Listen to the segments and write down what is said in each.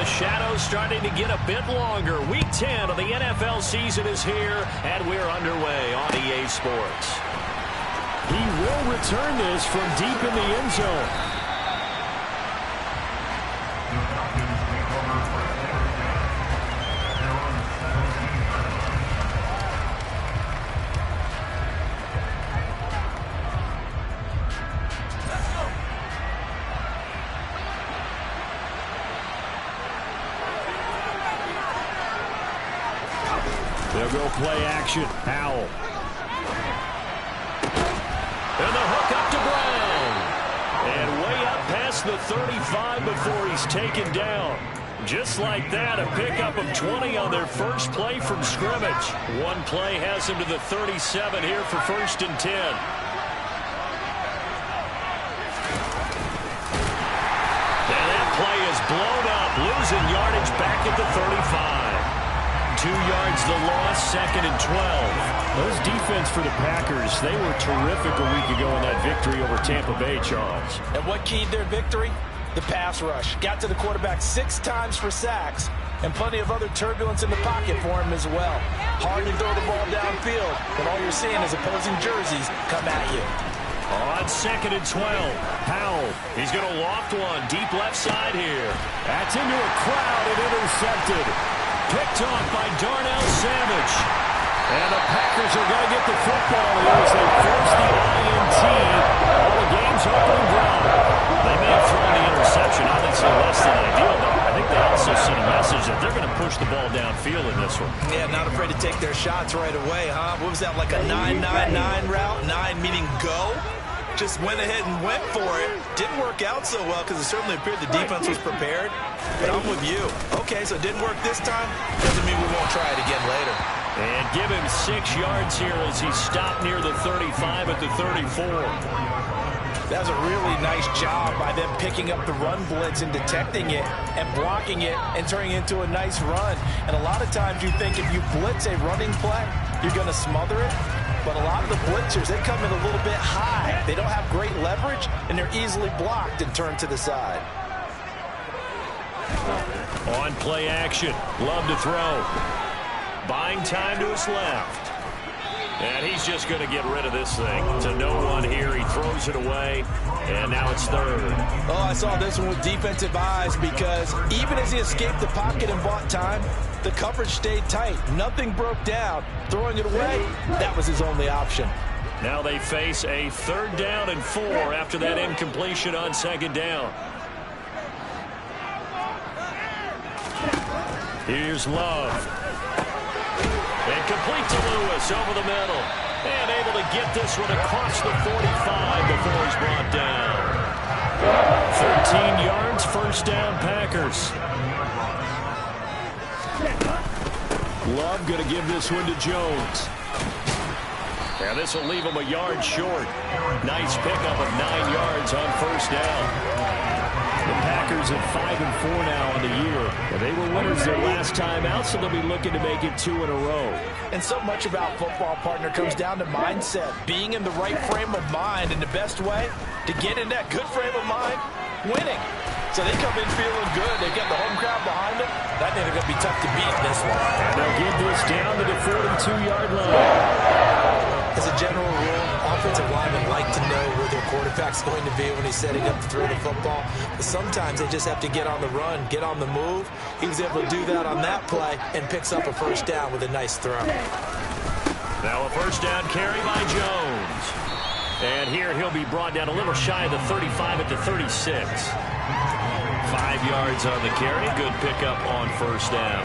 The shadow's starting to get a bit longer. Week 10 of the NFL season is here, and we're underway on EA Sports. He will return this from deep in the end zone. They'll go play action. Howell. And the hook up to Brown. And way up past the 35 before he's taken down. Just like that, a pickup of 20 on their first play from scrimmage. One play has him to the 37 here for 1st and 10. And that play is blown up, losing yardage back at the 35. 2 yards the loss, 2nd and 12. Those defense for the Packers, they were terrific a week ago in that victory over Tampa Bay, Charles. And what keyed their victory? The pass rush. Got to the quarterback 6 times for sacks, and plenty of other turbulence in the pocket for him as well. Hard to throw the ball downfield, but all you're seeing is opposing jerseys come at you. On 2nd and 12, Howell. He's going to loft one deep left side here. That's into a crowd and intercepted. Picked off by Darnell Savage. And the Packers are going to get the football here as they force the INT. All the game's opening ground. They may have thrown the interception. Obviously less than ideal, but I think they also sent a message that they're going to push the ball downfield in this one. Yeah, not afraid to take their shots right away, huh? What was that, like a 9-9-9 route? 9 meaning go? Just went ahead and went for it. Didn't work out so well because it certainly appeared the defense was prepared. But I'm with you. Okay, so it didn't work this time. Doesn't mean we won't try it again later. And give him 6 yards here as he stopped near the 35 at the 34. That was a really nice job by them picking up the run blitz and detecting it and blocking it and turning it into a nice run. And a lot of times you think if you blitz a running play, you're going to smother it. But a lot of the blitzers, they come in a little bit high. They don't have great leverage, and they're easily blocked and turned to the side. On play action, Love to throw. Buying time to his left. And he's just going to get rid of this thing. To no one here. He throws it away, and now it's 3rd. Oh, I saw this one with defensive eyes because even as he escaped the pocket and bought time, the coverage stayed tight. Nothing broke down. Throwing it away, that was his only option. Now they face a 3rd down and 4 after that incompletion on 2nd down. Here's Love. And complete to Lewis over the middle. And able to get this one across the 45 before he's brought down. 13 yards, 1st down Packers. Love going to give this one to Jones. And this will leave him a yard short. Nice pickup of 9 yards on 1st down. The Packers at 5-4 now on the year. And they were winners their last time out, so they'll be looking to make it 2 in a row. And so much about football, partner, comes down to mindset. Being in the right frame of mind, and the best way to get in that good frame of mind, winning. So they come in feeling good. They've got the home crowd behind them. I think they're going to be tough to beat in this one. And they'll get this down to the 42-yard line. As a general rule, offensive linemen like to know where their quarterback's going to be when he's setting up to throw the football. But sometimes they just have to get on the run, get on the move. He was able to do that on that play and picks up a 1st down with a nice throw. Now a 1st down carry by Jones. And here he'll be brought down a little shy of the 35 at the 36. 5 yards on the carry. Good pickup on 1st down.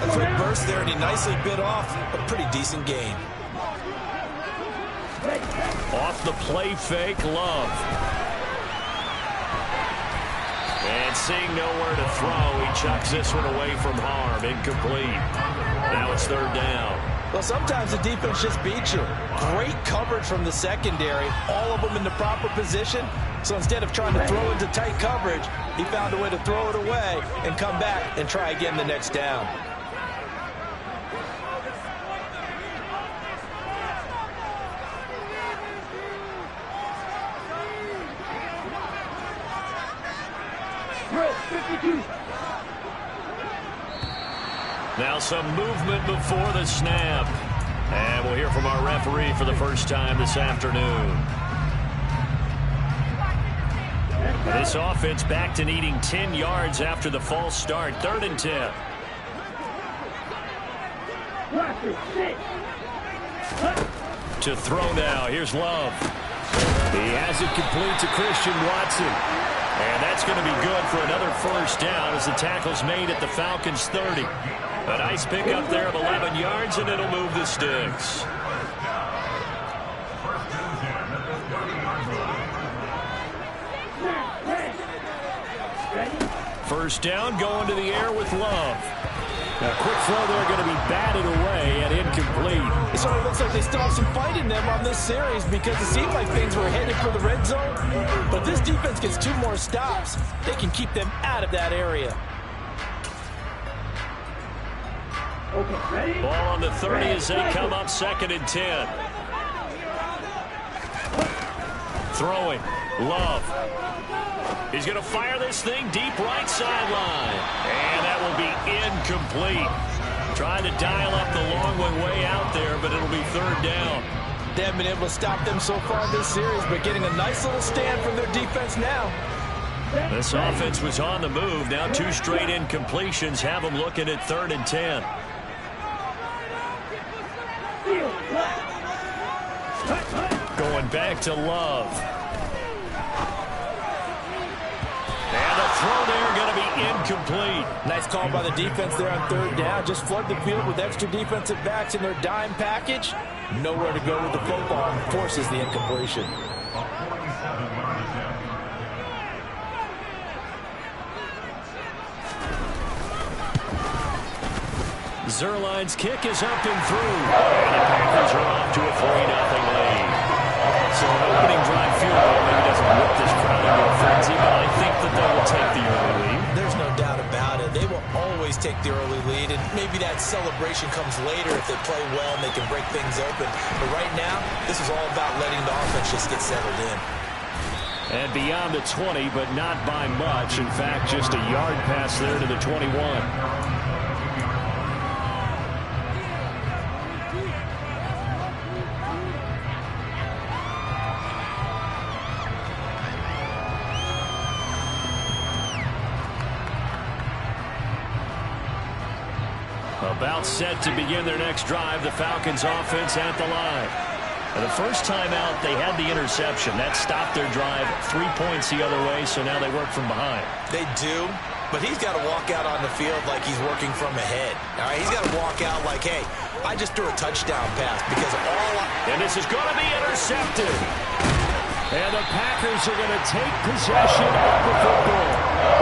A quick burst there, and he nicely bit off a pretty decent gain. Off the play fake, Love. And seeing nowhere to throw, he chucks this one away from harm. Incomplete. Now it's 3rd down. Well, sometimes the defense just beats you. Great coverage from the secondary. All of them in the proper position. So instead of trying to throw into tight coverage, he found a way to throw it away and come back and try again the next down. Now some movement before the snap. And we'll hear from our referee for the first time this afternoon. This offense back to needing 10 yards after the false start. 3rd and 10. To throw now. Here's Love. He has it complete to Christian Watson. And that's going to be good for another first down as the tackle's made at the Falcons' 30. A nice pickup there of 11 yards, and it'll move the sticks. First down, going to the air with Love. A quick throw there going to be batted away and incomplete. It sort of looks like they still have some fight in them on this series because it seemed like things were headed for the red zone. But this defense gets 2 more stops. They can keep them out of that area. Ball on the 30 as they come up 2nd and 10. Throwing. Love. He's going to fire this thing deep right sideline. And that will be incomplete. Trying to dial up the long one way out there, but it'll be 3rd down. They haven't been able to stop them so far this series, but getting a nice little stand from their defense now. This offense was on the move. Now 2 straight incompletions have them looking at 3rd and 10. Going back to Love. And the throw there going to be incomplete. Nice call by the defense there on 3rd down. Just flood the field with extra defensive backs in their dime package. Nowhere to go with the football and forces the incompletion. Zuerlein's kick is up and through. And the Packers are off to a 3-0 lead. So an opening drive field goal maybe doesn't whip this crowd into a frenzy, but I think that they will take the early lead. There's no doubt about it. They will always take the early lead, and maybe that celebration comes later if they play well and they can break things open. But right now, this is all about letting the offense just get settled in. And beyond the 20, but not by much. In fact, just a yard pass there to the 21. About set to begin their next drive, the Falcons offense at the line. And the first time out, they had the interception. That stopped their drive 3 points the other way, so now they work from behind. They do, but he's got to walk out on the field like he's working from ahead. All right, he's got to walk out like, hey, I just threw a touchdown pass because And this is going to be intercepted. And the Packers are going to take possession of the football.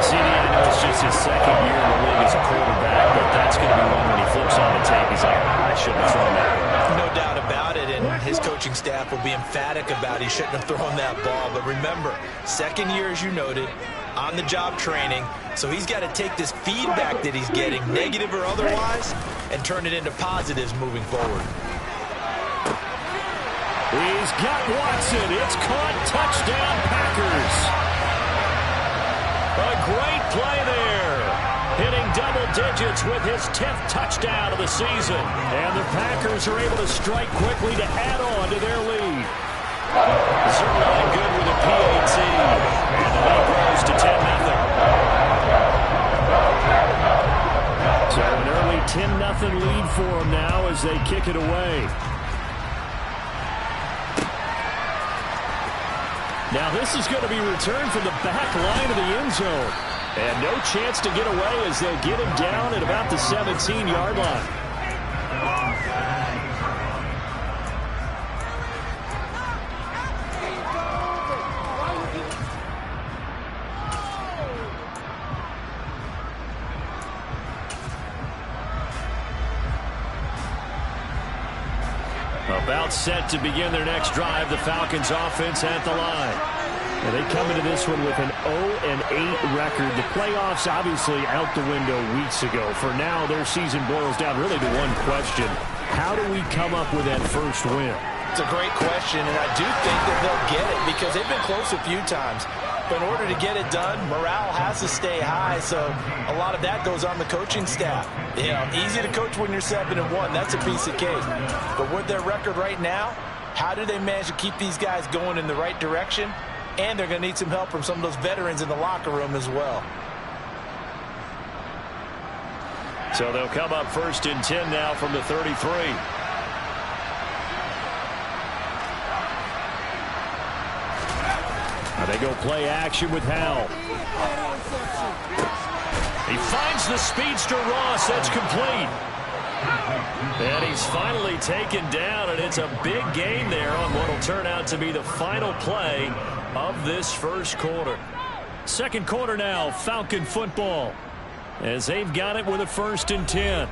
CD, I know it's just his 2nd year in the league as a quarterback, but that's going to be one when he flips on the tape. He's like, I shouldn't have thrown that. No doubt about it, and his coaching staff will be emphatic about he shouldn't have thrown that ball. But remember, 2nd year, as you noted, on-the-job training, so he's got to take this feedback that he's getting, negative or otherwise, and turn it into positives moving forward. He's got Watson. It's caught. Touchdown, Packers. A great play there. Hitting double digits with his 10th touchdown of the season. And the Packers are able to strike quickly to add on to their lead. Zuerlein good with a PAT. And the lead grows to 10-0. So an early 10-0 lead for them now as they kick it away. Now this is going to be returned from the back line of the end zone. And no chance to get away as they'll get him down at about the 17-yard line. About set to begin their next drive, the Falcons offense at the line. And they come into this one with an 0-8 record. The playoffs obviously out the window weeks ago. For now, their season boils down really to one question. How do we come up with that first win? It's a great question, and I do think that they'll get it because they've been close a few times. But in order to get it done, morale has to stay high, so a lot of that goes on the coaching staff. You know, easy to coach when you're 7-1. That's a piece of cake. But with their record right now, how do they manage to keep these guys going in the right direction? And they're going to need some help from some of those veterans in the locker room as well. So they'll come up 1st and 10 now from the 33. Now they go play action with Howell. He finds the speedster Ross. That's complete. And he's finally taken down, and it's a big gain there on what will turn out to be the final play of this first quarter. Second quarter now, Falcon football, as they've got it with a 1st and 10.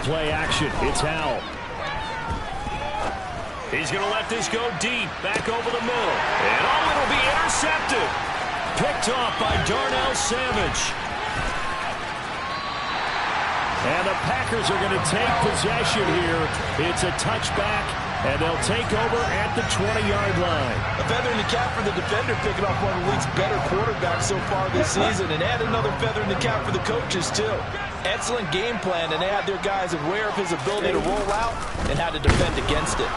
Play action. It's Howell. He's going to let this go deep, back over the middle. And oh, it'll be intercepted. Picked off by Darnell Savage. And the Packers are going to take possession here. It's a touchback, and they'll take over at the 20-yard line. A feather in the cap for the defender, picking off one of the league's better quarterbacks so far this season. And add another feather in the cap for the coaches, too. Excellent game plan, and they had their guys aware of his ability to roll out and how to defend against it.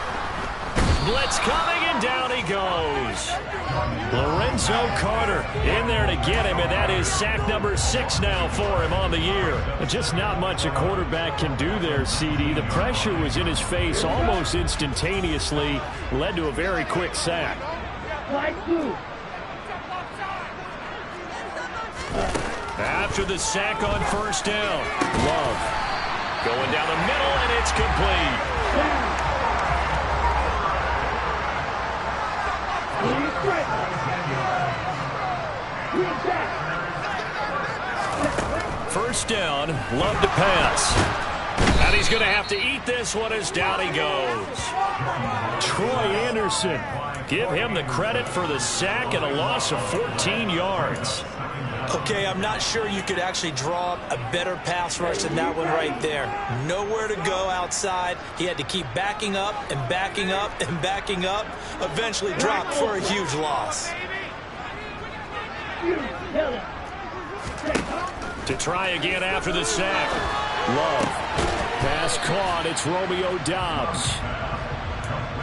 Blitz coming, and down he goes. Lorenzo Carter in there to get him, and that is sack number 6 now for him on the year. Just not much a quarterback can do there, CD. The pressure was in his face almost instantaneously, led to a very quick sack. After the sack on 1st down, Love going down the middle, and it's complete. First down, Love to pass. And he's going to have to eat this one as down he goes. Troy Anderson. Give him the credit for the sack and a loss of 14 yards. Okay, I'm not sure you could actually draw up a better pass rush than that one right there. Nowhere to go outside. He had to keep backing up and backing up and backing up. Eventually dropped for a huge loss. To try again after the sack. Love. Pass caught. It's Romeo Doubs.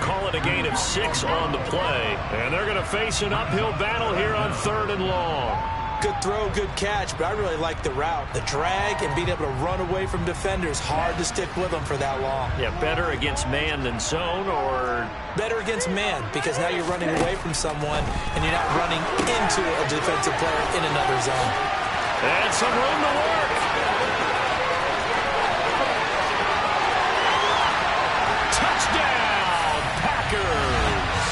Call it a gain of 6 on the play. And they're going to face an uphill battle here on 3rd and long. Good throw, good catch, but I really like the route. The drag and being able to run away from defenders, hard to stick with them for that long. Yeah, better against man than zone, or? Better against man, because now you're running away from someone and you're not running into a defensive player in another zone. And some room to work. Touchdown, Packers.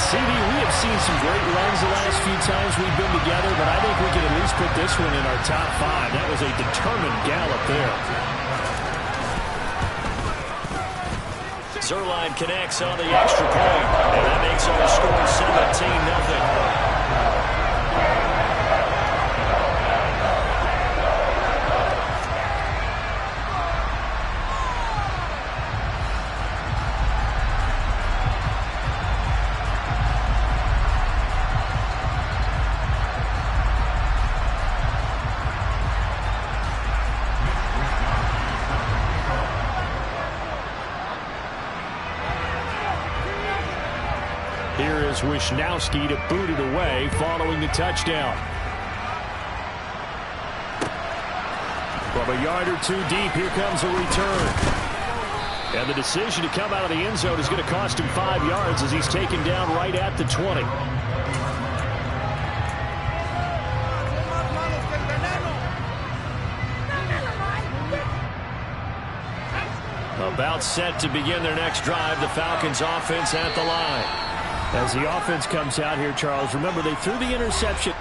CD, we have seen some great runs the last few times we've been together, but I think we can at least put this one in our top 5. That was a determined gallop there. Zuerlein connects on the extra point, and that makes our score 17-0. Here is Wisnowski to boot it away following the touchdown. From a yard or two deep, here comes a return. And the decision to come out of the end zone is going to cost him 5 yards as he's taken down right at the 20. About set to begin their next drive, the Falcons offense at the line. As the offense comes out here, Charles, remember they threw the interception.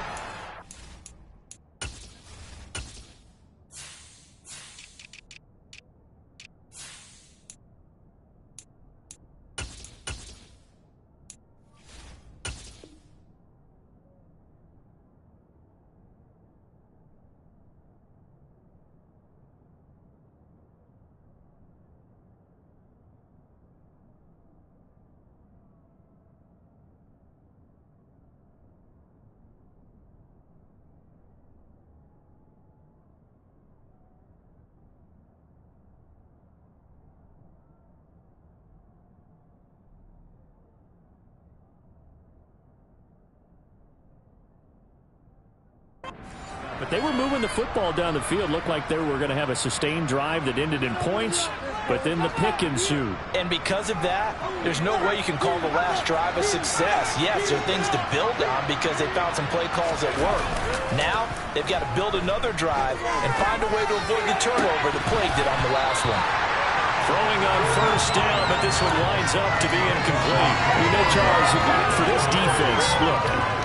But they were moving the football down the field. Looked like they were going to have a sustained drive that ended in points, but then the pick ensued. And because of that, there's no way you can call the last drive a success. Yes, there are things to build on because they found some play calls that work. Now, they've got to build another drive and find a way to avoid the turnover that plagued it on the last one. Throwing on first down, but this one lines up to be incomplete. You know, Charles, for this defense, look,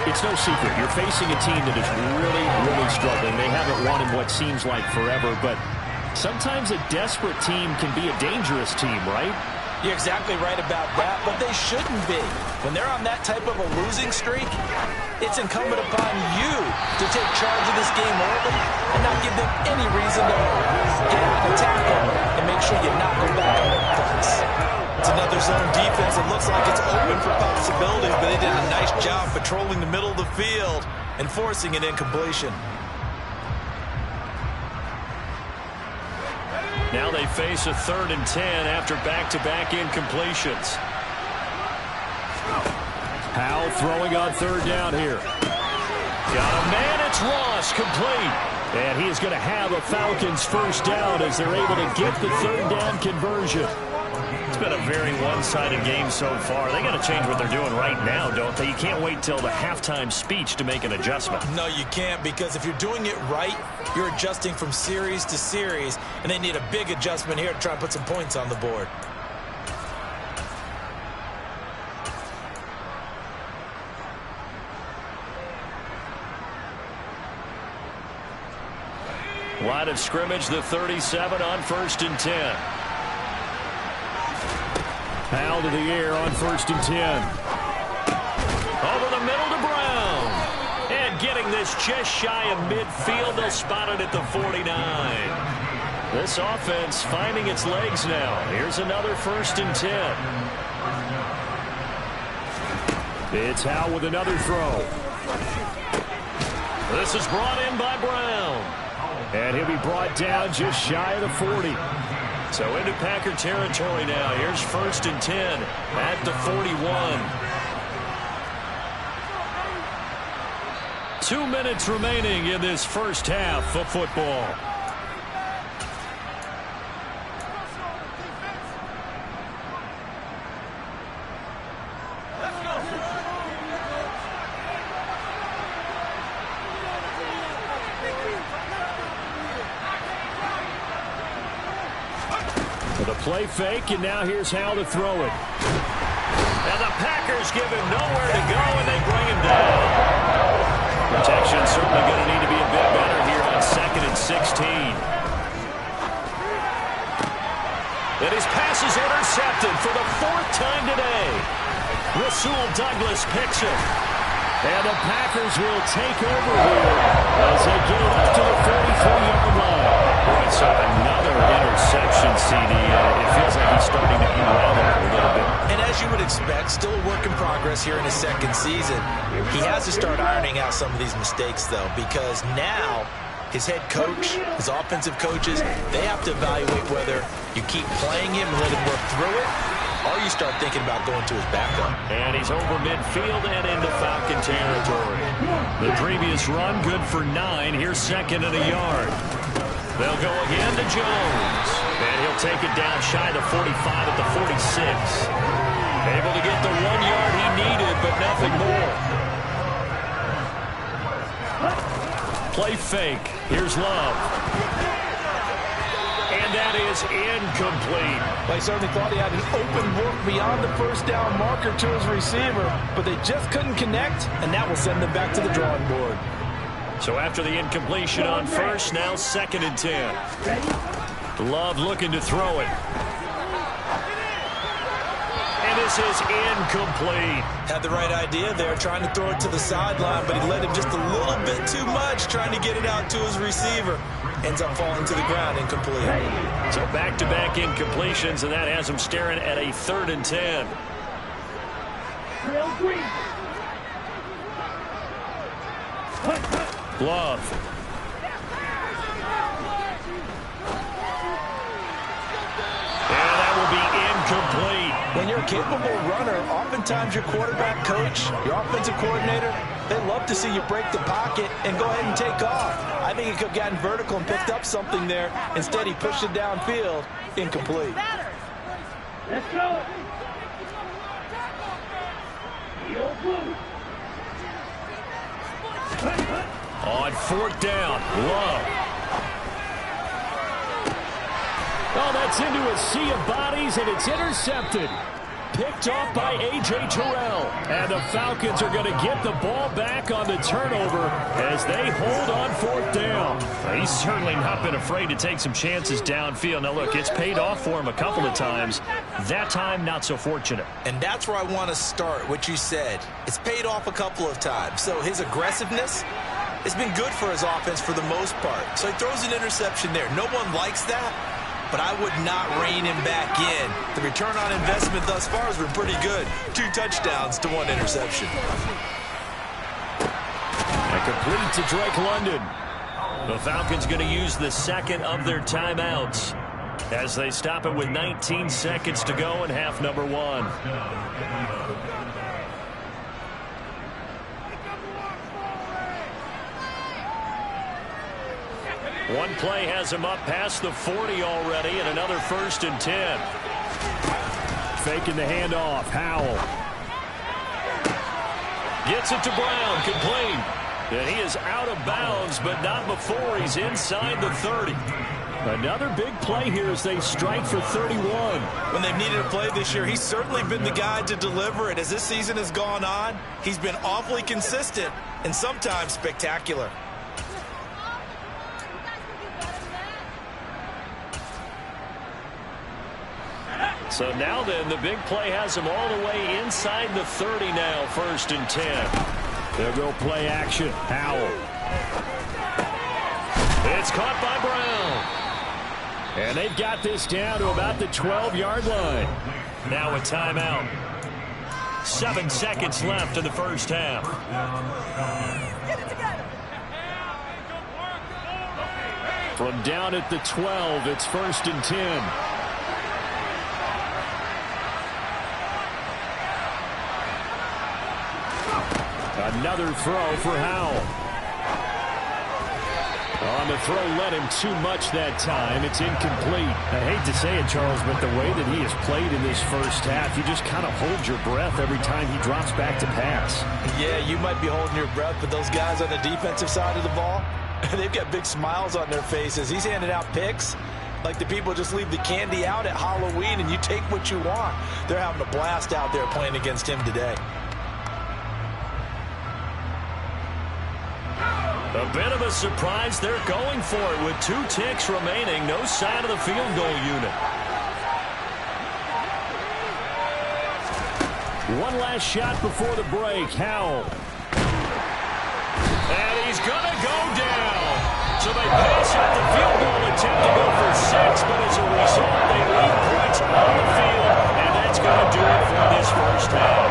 it's no secret. You're facing a team that is really, really struggling. They haven't won in what seems like forever, but sometimes a desperate team can be a dangerous team, right? You're exactly right about that, but they shouldn't be. When they're on that type of a losing streak, it's incumbent upon you to take charge of this game early and not give them any reason to get out and tackle and make sure you knock them back on their points. It's another zone defense that looks like it's open for possibilities, but they did a nice job patrolling the middle of the field and forcing an incompletion. Now they face a 3rd and 10 after back-to-back incompletions. Howell throwing on 3rd down here. Got a man, it's Ross, complete. And he is going to have a Falcons first down as they're able to get the 3rd down conversion. It's been a very one-sided game so far. They got to change what they're doing right now, don't they? You can't wait till the halftime speech to make an adjustment. No, you can't, because if you're doing it right, you're adjusting from series to series, and they need a big adjustment here to try and put some points on the board. Line of scrimmage, the 37 on 1st and 10. Howell to the air on 1st and 10. Over the middle to Brown. And getting this just shy of midfield. They'll spot it at the 49. This offense finding its legs now. Here's another 1st and 10. It's Howell with another throw. This is brought in by Brown. And he'll be brought down just shy of the 40. So into Packer territory now. Here's 1st and 10 at the 41. 2 minutes remaining in this first half of football. The play fake, and now here's Howell to throw it. And the Packers give him nowhere to go, and they bring him down. Protection certainly going to need to be a bit better here on 2nd and 16. And his pass is intercepted for the 4th time today. Rasul Douglas picks it. And the Packers will take over here as they get it up to the 43-yard line. Boy, so another interception, CD. It feels like he's starting to unravel a little bit. And as you would expect, still a work in progress here in his 2nd season. He has to start ironing out some of these mistakes, though, because now his head coach, his offensive coaches, they have to evaluate whether you keep playing him and let him work through it, or you start thinking about going to his backup. And he's over midfield and into Falcon territory. The previous run good for 9. Here's 2nd and a yard. They'll go again to Jones. And he'll take it down shy of the 45 at the 46. Able to get the 1 yard he needed, but nothing more. Play fake. Here's Love. And that is incomplete. Well, he certainly thought he had an open look beyond the first down marker to his receiver, but they just couldn't connect, and that will send them back to the drawing board. So after the incompletion on first, now 2nd and 10. Love looking to throw it. And this is incomplete. Had the right idea there, trying to throw it to the sideline, but he led him just a little bit too much, trying to get it out to his receiver. Ends up falling to the ground, incomplete. So back-to-back incompletions, and that has him staring at a 3rd and 10. Love. And that will be incomplete. When you're a capable runner, oftentimes your quarterback coach, your offensive coordinator, they love to see you break the pocket and go ahead and take off. I think he could have gotten vertical and picked up something there. Instead, he pushed it downfield. Incomplete. Let's go. On 4th down, Love. Oh, that's into a sea of bodies, and it's intercepted. Picked off by A.J. Terrell. And the Falcons are going to get the ball back on the turnover as they hold on 4th down. Well, he's certainly not been afraid to take some chances downfield. Now, look, it's paid off for him a couple of times. That time, not so fortunate. And that's where I want to start, what you said. It's paid off a couple of times. So his aggressiveness has been good for his offense for the most part. So he throws an interception there. No one likes that, but I would not rein him back in. The return on investment thus far has been pretty good. 2 touchdowns to 1 interception. And complete to Drake London. The Falcons going to use the 2nd of their timeouts as they stop it with 19 seconds to go in half number 1. One play has him up past the 40 already, and another 1st and 10. Faking the handoff. Howell. Gets it to Brown, complete. And he is out of bounds, but not before he's inside the 30. Another big play here as they strike for 31. When they've needed a play this year, he's certainly been the guy to deliver it. As this season has gone on, he's been awfully consistent and sometimes spectacular. So now then, the big play has him all the way inside the 30 now, 1st and 10. They'll go play action. Howell. It's caught by Brown. And they've got this down to about the 12-yard line. Now a timeout. 7 seconds left in the first half. From down at the 12, it's 1st and 10. Another throw for Howell. On the throw, led him too much that time. It's incomplete. I hate to say it, Charles, but the way that he has played in this first half, you just kind of hold your breath every time he drops back to pass. Yeah, you might be holding your breath, but those guys on the defensive side of the ball, they've got big smiles on their faces. He's handing out picks like the people just leave the candy out at Halloween and you take what you want. They're having a blast out there playing against him today. A bit of a surprise. They're going for it with 2 ticks remaining. No sign of the field goal unit. One last shot before the break. Howell. And he's going to go down. So they pass up the field goal attempt to go for 6, but as a result, they leave points on the field, and that's going to do it for this first half.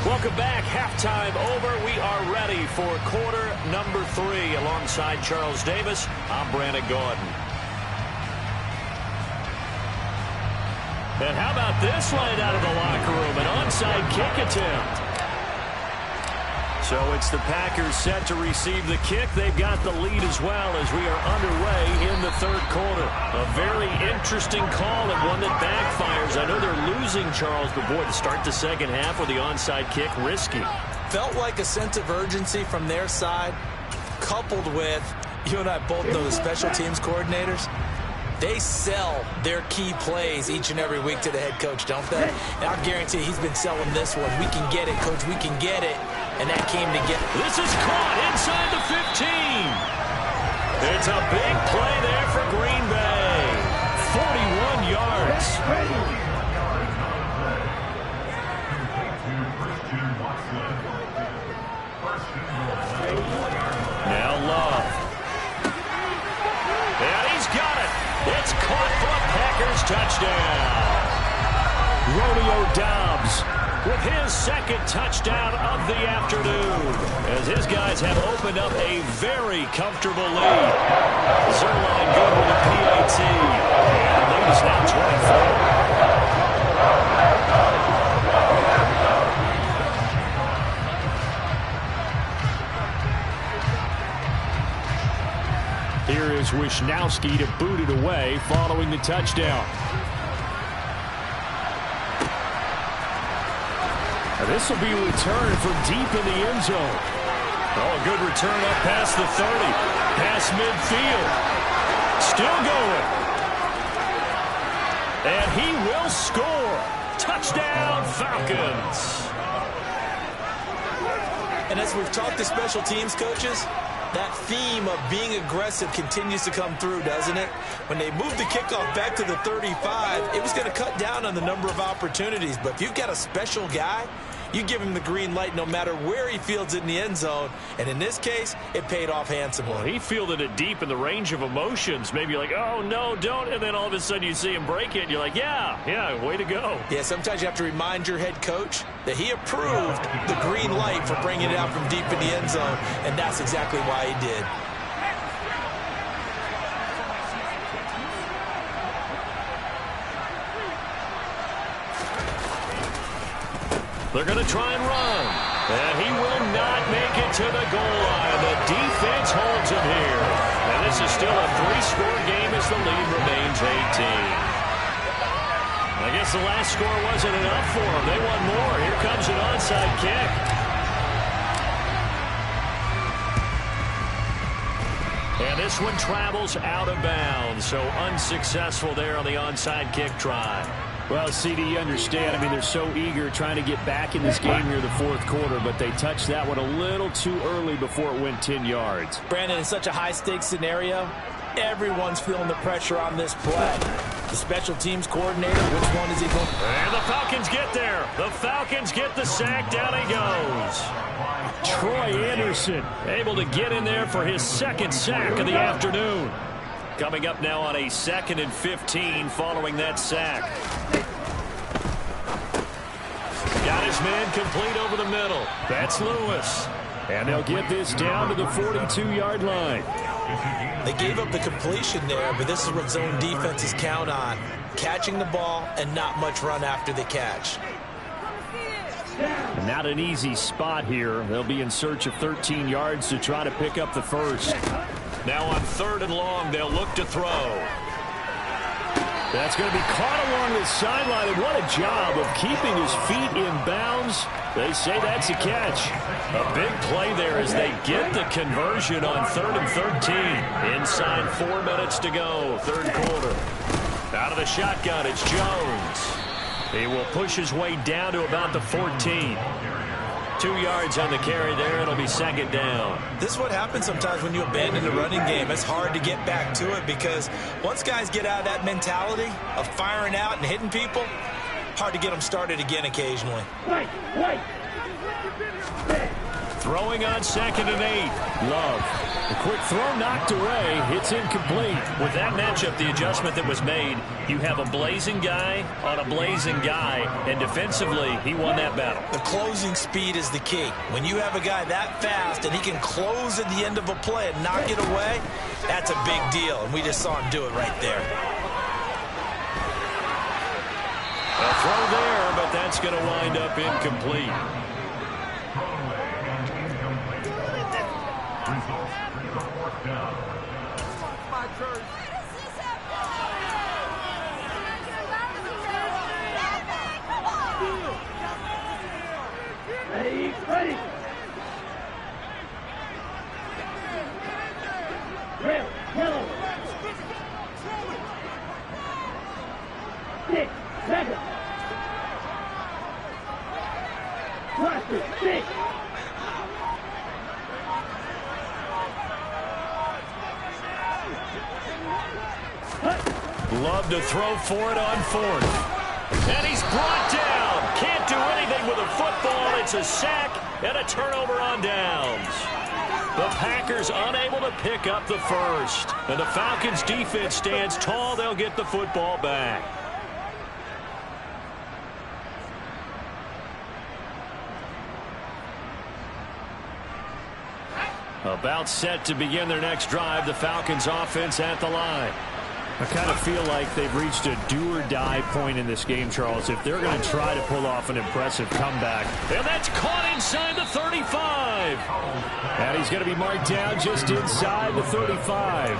Welcome back. Halftime over. We are ready for quarter number 3. Alongside Charles Davis, I'm Brandon Gaudin. And how about this line out of the locker room? An onside kick attempt. So it's the Packers set to receive the kick. They've got the lead as well as we are underway in the third quarter. A very interesting call and one that backfires. I know they're losing, Charles, but boy, to start the second half with the onside kick, risky. Felt like a sense of urgency from their side, coupled with, you and I both know the special teams coordinators. They sell their key plays each and every week to the head coach, don't they? And I'll guarantee he's been selling this one. We can get it, coach. We can get it. And that came together. This is caught inside the 15. It's a big play there for Green Bay. 41 yards. Now Love. And he's got it. It's caught for a Packers touchdown. Romeo Doubs with his second touchdown of the afternoon as his guys have opened up a very comfortable lead. Zerline good with a PAT. And the lead is now 24. Here is Wisnowski to boot it away following the touchdown. This will be returned from deep in the end zone. Oh, a good return up past the 30. Past midfield. Still going. And he will score. Touchdown, Falcons. And as we've talked to special teams coaches, that theme of being aggressive continues to come through, doesn't it? When they moved the kickoff back to the 35, it was going to cut down on the number of opportunities. But if you've got a special guy, you give him the green light no matter where he fields it in the end zone. And in this case, it paid off handsomely. Well, he fielded it deep in the range of emotions. Maybe like, oh, no, don't. And then all of a sudden you see him break it. And you're like, yeah, way to go. Yeah, sometimes you have to remind your head coach that he approved the green light for bringing it out from deep in the end zone. And that's exactly why he did. They're going to try and run. And he will not make it to the goal line. The defense holds him here. And this is still a 3-score game as the lead remains 18. I guess the last score wasn't enough for them. They want more. Here comes an onside kick. And this one travels out of bounds. So unsuccessful there on the onside kick try. Well, CD, you understand. I mean, they're so eager trying to get back in this game near the fourth quarter, but they touched that one a little too early before it went 10 yards. Brandon, in such a high-stakes scenario, everyone's feeling the pressure on this play. The special teams coordinator, which one is he going? And the Falcons get there. The Falcons get the sack. Down he goes. Troy Anderson able to get in there for his second sack of the afternoon. Coming up now on a 2nd and 15 following that sack. Got his man complete over the middle. That's Lewis. And they'll get this down to the 42-yard line. They gave up the completion there, but this is what zone defenses count on. Catching the ball and not much run after the catch. Not an easy spot here. They'll be in search of 13 yards to try to pick up the first. Now on 3rd and long, they'll look to throw. That's going to be caught along the sideline, and what a job of keeping his feet in bounds. They say that's a catch. A big play there as they get the conversion on 3rd and 13. Inside 4 minutes to go, third quarter. Out of the shotgun, it's Jones. He will push his way down to about the 14. 2 yards on the carry there. It'll be second down. This is what happens sometimes when you abandon the running game. It's hard to get back to it because once guys get out of that mentality of firing out and hitting people, hard to get them started again occasionally. Throwing on 2nd and 8. Love. The quick throw knocked away. It's incomplete. With that matchup, the adjustment that was made, you have a blazing guy on a blazing guy, and defensively, he won that battle. The closing speed is the key. When you have a guy that fast and he can close at the end of a play and knock it away, that's a big deal, and we just saw him do it right there. A throw there, but that's going to wind up incomplete. Ready. Red, yellow. 6 seconds. Cluster, 6. Love to throw for it on 4th. And he's brought down. Can't do anything with a football. It's a sack and a turnover on downs. The Packers unable to pick up the first. And the Falcons defense stands tall. They'll get the football back. About set to begin their next drive. The Falcons offense at the line. I kind of feel like they've reached a do-or-die point in this game, Charles, if they're going to try to pull off an impressive comeback. And that's caught inside the 35. And he's going to be marked down just inside the 35.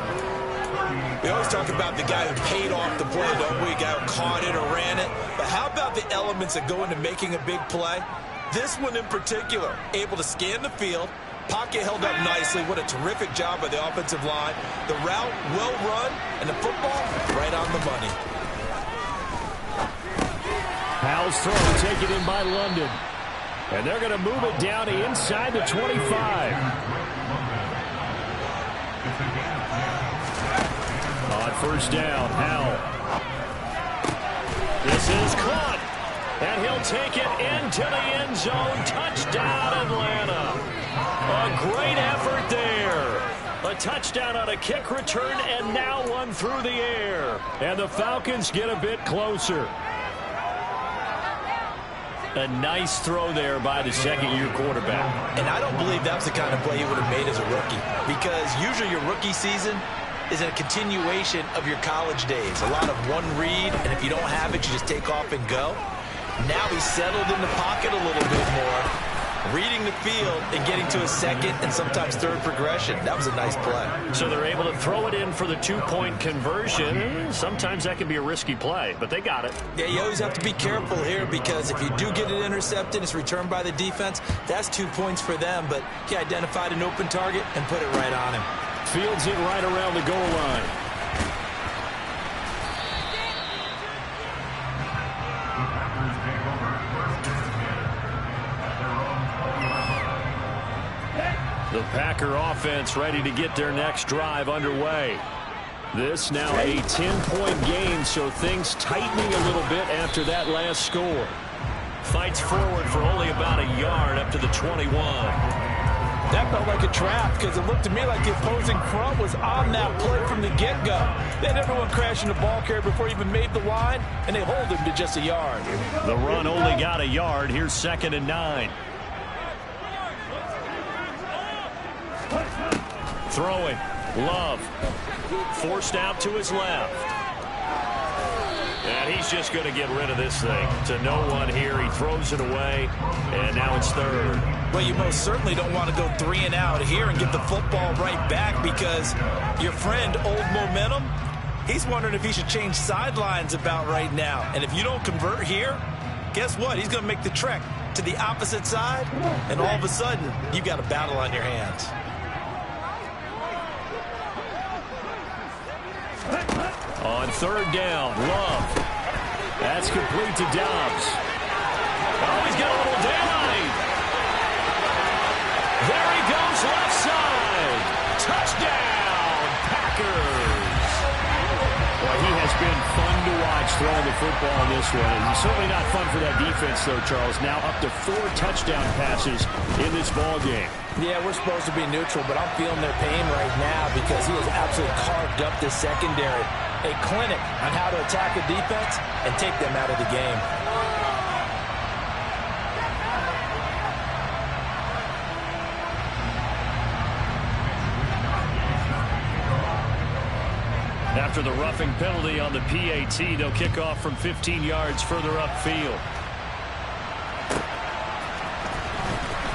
We always talk about the guy who paid off the play, don't we? The guy who caught it or ran it. But how about the elements that go into making a big play? This one in particular, able to scan the field. Pocket held up nicely. What a terrific job by the offensive line. The route well run, and the football right on the money. Powell's throw taken in by London. And they're going to move it down to inside the 25. On first down, Howell. This is caught. And he'll take it into the end zone. Touchdown, Atlanta. A great effort there. A touchdown on a kick return, and now one through the air. And the Falcons get a bit closer. A nice throw there by the second-year quarterback. And I don't believe that's the kind of play he would have made as a rookie, because usually your rookie season is a continuation of your college days. A lot of one read, and if you don't have it, you just take off and go. Now he's settled in the pocket a little bit more, reading the field and getting to a second and sometimes third progression. That was a nice play. So they're able to throw it in for the two-point conversion. Sometimes that can be a risky play, but they got it. Yeah, you always have to be careful here, because if you do get it intercepted, it's returned by the defense. That's 2 points for them, but he identified an open target and put it right on him. Fields it right around the goal line. The Packer offense ready to get their next drive underway. This now a 10-point game, so things tightening a little bit after that last score. Fights forward for only about a yard up to the 21. That felt like a trap, because it looked to me like the opposing front was on that play from the get-go. They had everyone crashing the ball carrier before he even made the line, and they hold him to just a yard. The run only got a yard. Here's 2nd and 9. Throwing. Love. Forced out to his left. And he's just going to get rid of this thing. To no one here. He throws it away. And now it's 3rd. Well, you most certainly don't want to go 3 and out here and get the football right back, because your friend, Old Momentum, he's wondering if he should change sidelines about right now. And if you don't convert here, guess what? He's going to make the trek to the opposite side, and all of a sudden, you've got a battle on your hands. On 3rd down, Love. That's complete to Dobbs. Oh, he's got a little daylight. There he goes, left side. Touchdown, Packers. Well, he has been fun to watch throwing the football in this one. And certainly not fun for that defense, though, Charles. Now up to 4 touchdown passes in this ball game. Yeah, we're supposed to be neutral, but I'm feeling their pain right now, because he has absolutely carved up the secondary. A clinic on how to attack a defense and take them out of the game. After the roughing penalty on the PAT, they'll kick off from 15 yards further upfield.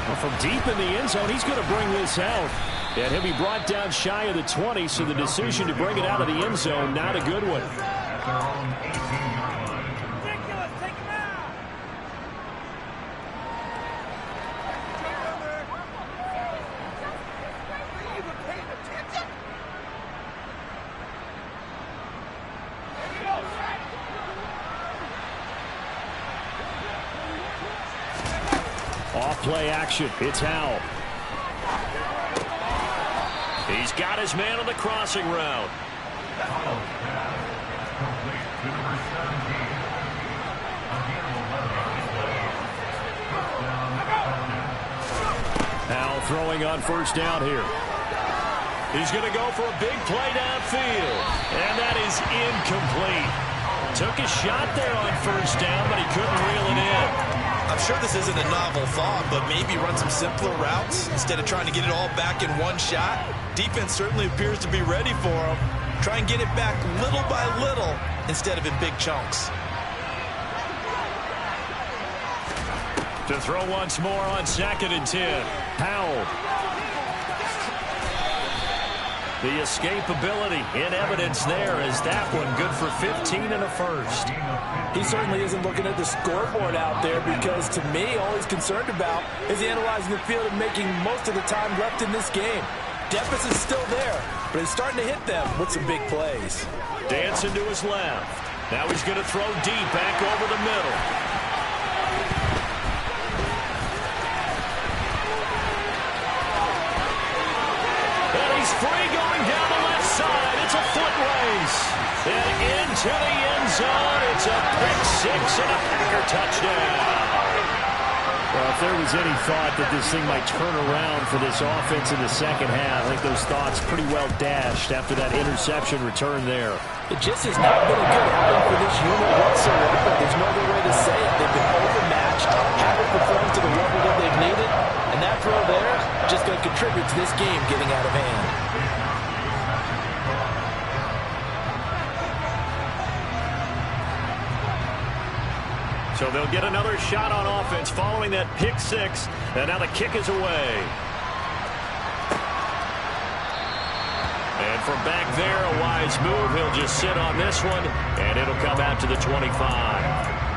Well, from deep in the end zone, he's going to bring this out. And he'll be brought down shy of the 20, so the decision to bring it out of the end zone, not a good one. Off-play action. It's Howell. He's got his man on the crossing route. Howell throwing on first down here. He's going to go for a big play downfield. And that is incomplete. Took a shot there on first down, but he couldn't reel it in. I'm sure this isn't a novel thought, but maybe run some simpler routes instead of trying to get it all back in one shot. Defense certainly appears to be ready for him. Try and get it back little by little instead of in big chunks. To throw once more on 2nd and 10. Howell. The escapability in evidence there as that one good for 15 and a first. He certainly isn't looking at the scoreboard out there because, to me, all he's concerned about is analyzing the field and making most of the time left in this game. Deficit's still there, but he's starting to hit them with some big plays. Dancing to his left. Now he's going to throw deep back over the middle. And he's free going down the left side. It's a foot race. And into the end zone. It's a pick six and a Packer touchdown. Well, if there was any thought that this thing might turn around for this offense in the second half, I think those thoughts pretty well dashed after that interception return there. It just has not been a good outing for this unit whatsoever. There's no other way to say it. They've been overmatched, haven't performed to the level that they've needed, and that throw there just going to contribute to this game getting out of hand. So they'll get another shot on offense following that pick six. And now the kick is away. And from back there, a wise move. He'll just sit on this one, and it'll come out to the 25.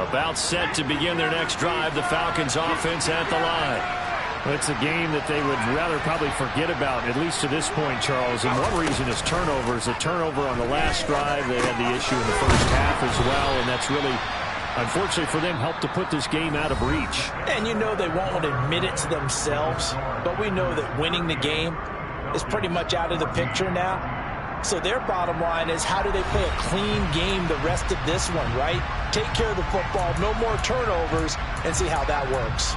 About set to begin their next drive, the Falcons offense at the line. Well, it's a game that they would rather probably forget about, at least to this point, Charles. And one reason is turnovers. A turnover on the last drive. They had the issue in the first half as well, and that's really, unfortunately for them, helped to put this game out of reach. And you know they won't admit it to themselves, but we know that winning the game is pretty much out of the picture now. So their bottom line is, how do they play a clean game the rest of this one, right? Take care of the football, no more turnovers, and see how that works.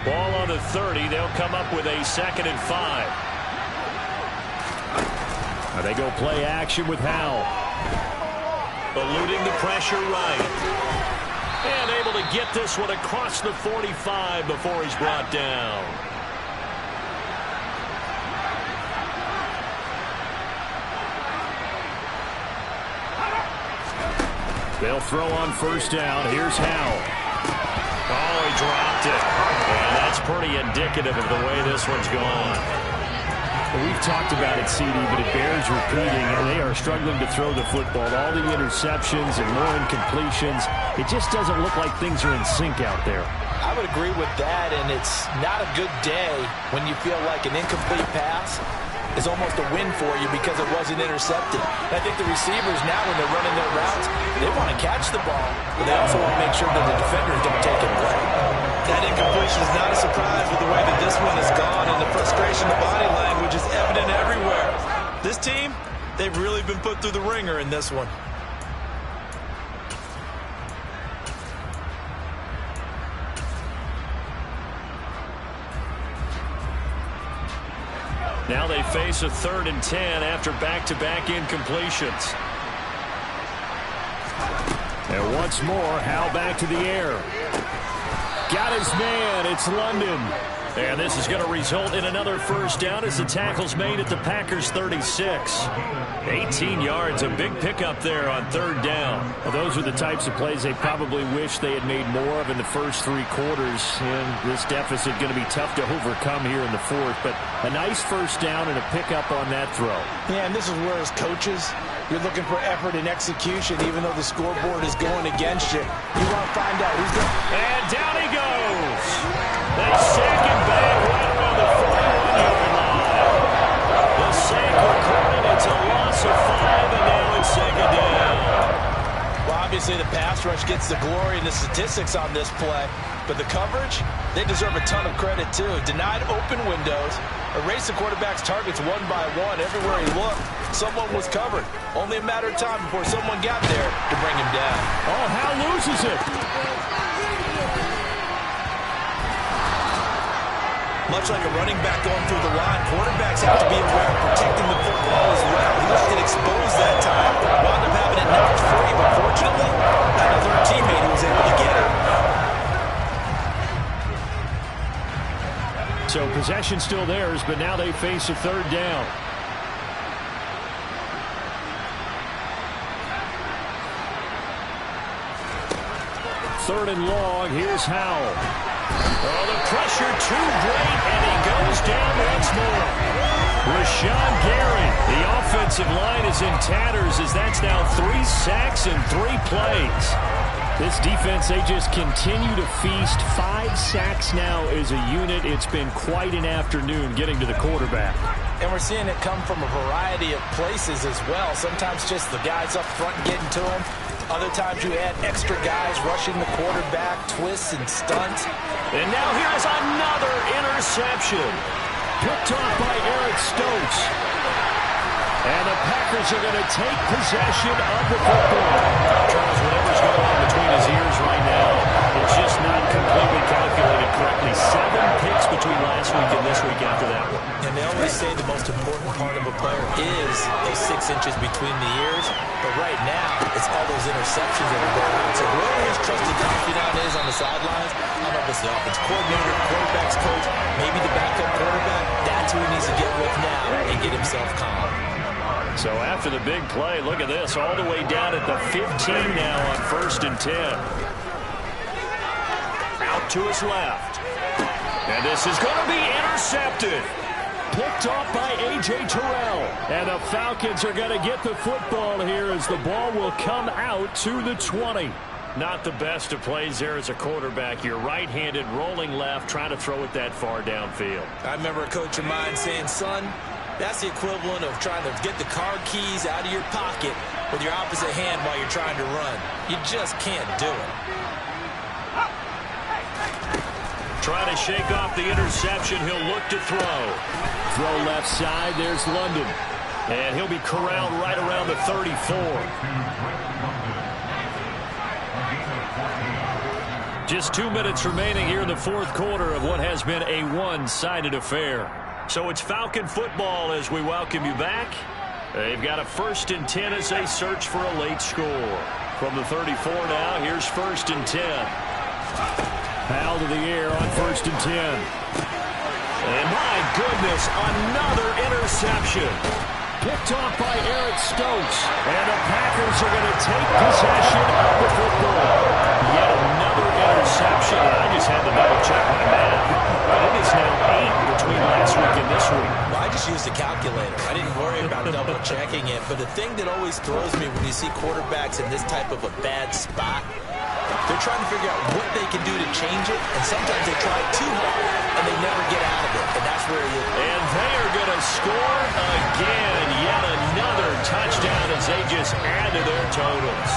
Ball on the 30. They'll come up with a 2nd and 5. Now they go play action with Howell. Eluding the pressure right. And able to get this one across the 45 before he's brought down. They'll throw on first down. Here's Howell. Oh, he dropped it. And that's pretty indicative of the way this one's gone. Well, we've talked about it, CD, but it bears repeating. They are struggling to throw the football. All the interceptions and more incompletions. It just doesn't look like things are in sync out there. I would agree with that, and it's not a good day when you feel like an incomplete pass is almost a win for you because it wasn't intercepted. And I think the receivers now, when they're running their routes, they want to catch the ball, but they also want to make sure that the defenders don't take it away. That incompletion is not a surprise with the way that this one has gone, and the frustration, the body language is evident everywhere. This team, They've really been put through the ringer in this one. Now they face a 3rd and 10 after back-to-back incompletions. And once more, Howell back to the air. Got his man. It's London. And this is going to result in another first down as the tackle's made at the Packers' 36. 18 yards, a big pickup there on 3rd down. Well, those are the types of plays they probably wish they had made more of in the first 3 quarters. And this deficit going to be tough to overcome here in the 4th. But a nice first down and a pickup on that throw. Yeah, and this is where as coaches, you're looking for effort and execution, even though the scoreboard is going against you. You want to find out who's going. And down he goes. They sack him back right around the 41-yard line. The sack recorded. It's a loss of 5, and now it's 2nd down. Well, obviously the pass rush gets the glory and the statistics on this play, but the coverage, they deserve a ton of credit too. Denied open windows, erased the quarterback's targets one by one. Everywhere he looked, someone was covered. Only a matter of time before someone got there to bring him down. Oh, Howell loses it. Much like a running back going through the line, quarterbacks have to be aware of protecting the football as well. He left it exposed that time, wound up having it knocked free, but fortunately, another teammate who was able to get it. So possession still theirs, but now they face a 3rd down. Third and long, here's Howell. Oh, the pressure too great, and he goes down once more. Rashawn Gary, the offensive line is in tatters as that's now 3 sacks in 3 plays. This defense, they just continue to feast. 5 sacks now as a unit. It's been quite an afternoon getting to the quarterback. And we're seeing it come from a variety of places as well. Sometimes just the guys up front getting to him. Other times you add extra guys rushing the quarterback, twists and stunts. And now here's another interception. Picked off by Eric Stokes. And the Packers are going to take possession of the football. Charles, whatever's going on between his ears right now, it's just not completely calculated correctly. 7 picks between last week and this week after that one. And they always say the most important part of a player is those 6 inches between the ears. But right now, it's all those interceptions that are going on. So whoever his trusted confidant is on the sidelines, I don't know if it's the offense coordinator, quarterback's coach, maybe the backup quarterback, that's who he needs to get with now and get himself calm. So after the big play, look at this, all the way down at the 15 now on 1st and 10. Out to his left. And this is going to be intercepted. Picked off by A.J. Terrell. And the Falcons are going to get the football here as the ball will come out to the 20. Not the best of plays there as a quarterback. You're right-handed, rolling left, trying to throw it that far downfield. I remember a coach of mine saying, son, that's the equivalent of trying to get the car keys out of your pocket with your opposite hand while you're trying to run. You just can't do it. Trying to shake off the interception. He'll look to throw. Throw left side. There's London. And he'll be corralled right around the 34. Just 2 minutes remaining here in the 4th quarter of what has been a one-sided affair. So it's Falcon football as we welcome you back. They've got a 1st and 10 as they search for a late score. From the 34 now, here's 1st and 10. Howell to the air on 1st and 10. And my goodness, another interception. Picked off by Eric Stokes. And the Packers are going to take possession of the football. Yet another interception. I just had to double check my math. It is now 8 between last week and this week. Well, I just used a calculator. I didn't worry about double checking it. But the thing that always throws me when you see quarterbacks in this type of a bad spot, they're trying to figure out what they can do to change it, and sometimes they try too hard, and they never get out of it, and that's where you... And they are going to score again. Yet another touchdown as they just add to their totals.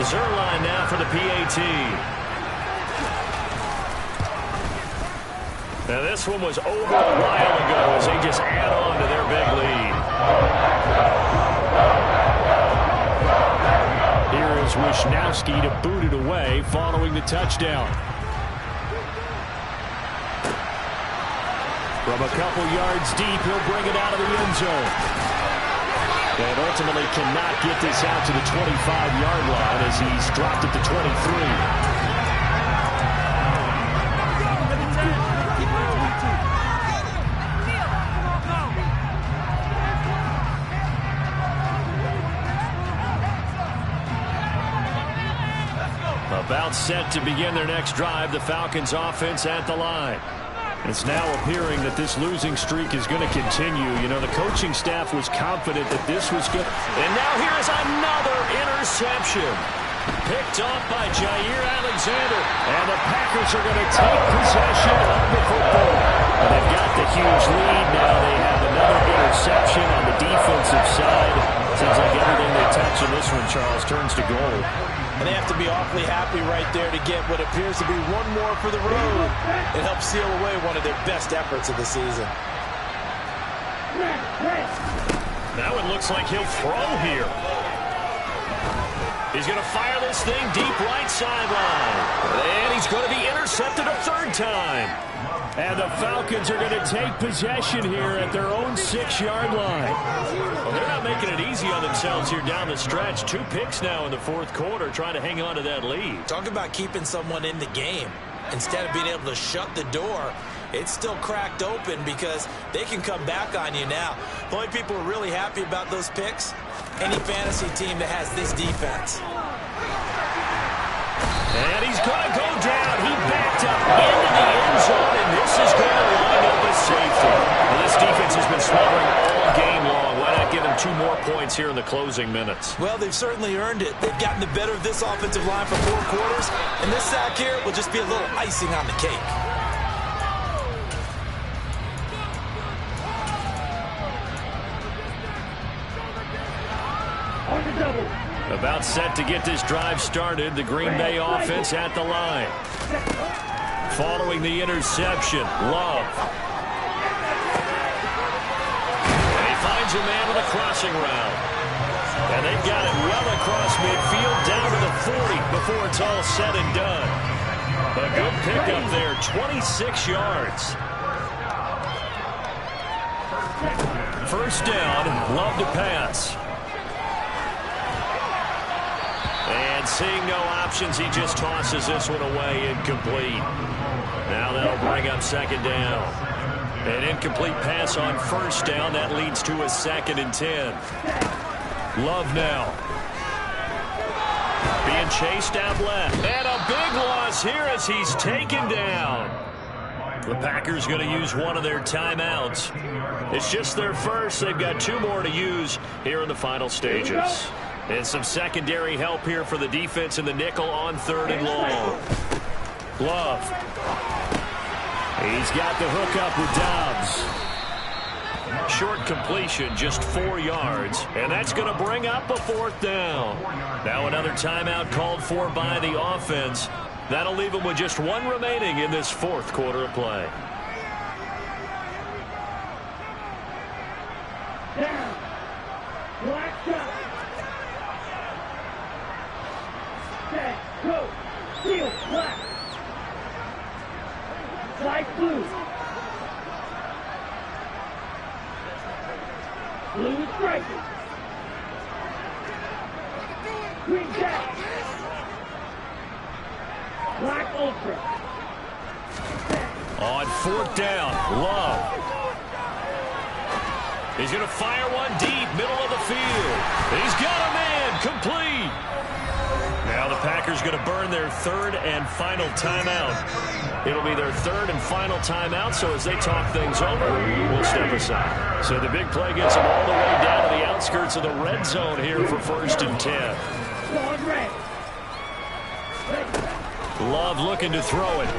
Zuerlein now for the PAT. Now this one was over a while ago as they just add on to their big lead. allows Wisnowski to boot it away following the touchdown. From a couple yards deep, he'll bring it out of the end zone. And ultimately cannot get this out to the 25-yard line as he's dropped at the 23. About set to begin their next drive, the Falcons offense at the line. It's now appearing that this losing streak is going to continue. You know, the coaching staff was confident that this was good. And now here is another interception. Picked off by Jair Alexander. And the Packers are going to take possession of the football. And they've got the huge lead. Now they have another interception on the defensive side. Seems like everything they touch in this one, Charles, turns to gold. And they have to be awfully happy right there to get what appears to be one more for the road. It helps seal away one of their best efforts of the season. Now it looks like he'll throw here. He's going to fire this thing deep right sideline. And he's going to be intercepted a third time. And the Falcons are going to take possession here at their own 6-yard line. Well, they're not making it easy on themselves here down the stretch. 2 picks now in the fourth quarter trying to hang on to that lead. Talk about keeping someone in the game. Instead of being able to shut the door, it's still cracked open because they can come back on you now. The only people who are really happy about those picks, any fantasy team that has this defense. And he's going to go down. He backed up into the end zone, and this is going to line up a safety. Well, this defense has been smothering all game long. Why not give them 2 more points here in the closing minutes? Well, they've certainly earned it. They've gotten the better of this offensive line for 4 quarters, and this sack here will just be a little icing on the cake. On the double. About set to get this drive started, the Green Bay offense at the line. Following the interception, Love. And he finds a man with a crossing route. And they've got it well across midfield down to the 40 before it's all said and done. A good pickup there, 26 yards. First down, Love to pass. And seeing no options, he just tosses this one away, incomplete. Now that'll bring up second down. An incomplete pass on first down. That leads to a 2nd and 10. Love now. Being chased out left. And a big loss here as he's taken down. The Packers going to use one of their timeouts. It's just their first. They've got 2 more to use here in the final stages. And some secondary help here for the defense in the nickel on 3rd and long. Love. He's got the hook up with Dobbs. Short completion, just 4 yards. And that's going to bring up a 4th down. Now another timeout called for by the offense. That'll leave them with just 1 remaining in this 4th quarter of play. Down. Black shot. Set. Go. Steel. Black. Light blue. Blue is striking. Green jack. Black ultra. On 4th down, Love. He's going to fire one deep, middle of the field. He's got a man, complete. Now the Packers going to burn their 3rd and final timeout. It'll be their 3rd and final timeout, so as they talk things over, we'll step aside. So the big play gets them all the way down to the outskirts of the red zone here for 1st and 10. Going red. Love looking to throw it.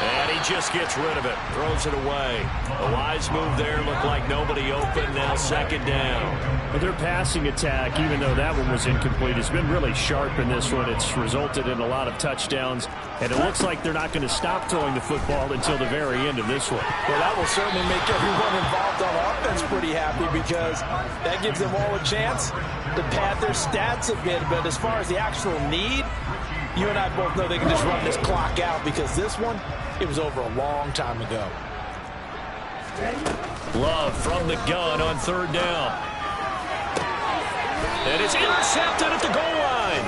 And he just gets rid of it. Throws it away. A wise move there. Looked like nobody open. Now second down. But their passing attack, even though that one was incomplete, has been really sharp in this one. It's resulted in a lot of touchdowns, and it looks like they're not going to stop throwing the football until the very end of this one. Well, that will certainly make everyone involved on offense pretty happy, because that gives them all a chance to pad their stats a bit. But as far as the actual need, you and I both know they can just run this clock out, because this one, it was over a long time ago. Love from the gun on third down. And it's intercepted at the goal line.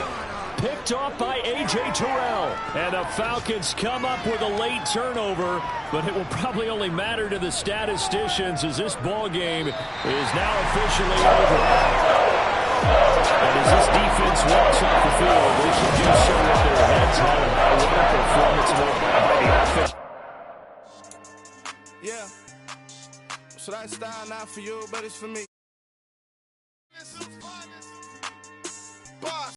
Picked off by A.J. Terrell. And the Falcons come up with a late turnover, but it will probably only matter to the statisticians, as this ball game is now officially over. And as this defense walks off the field, they should do so with their heads held by what a performance by the offense. Yeah. So that style not for you, but it's for me.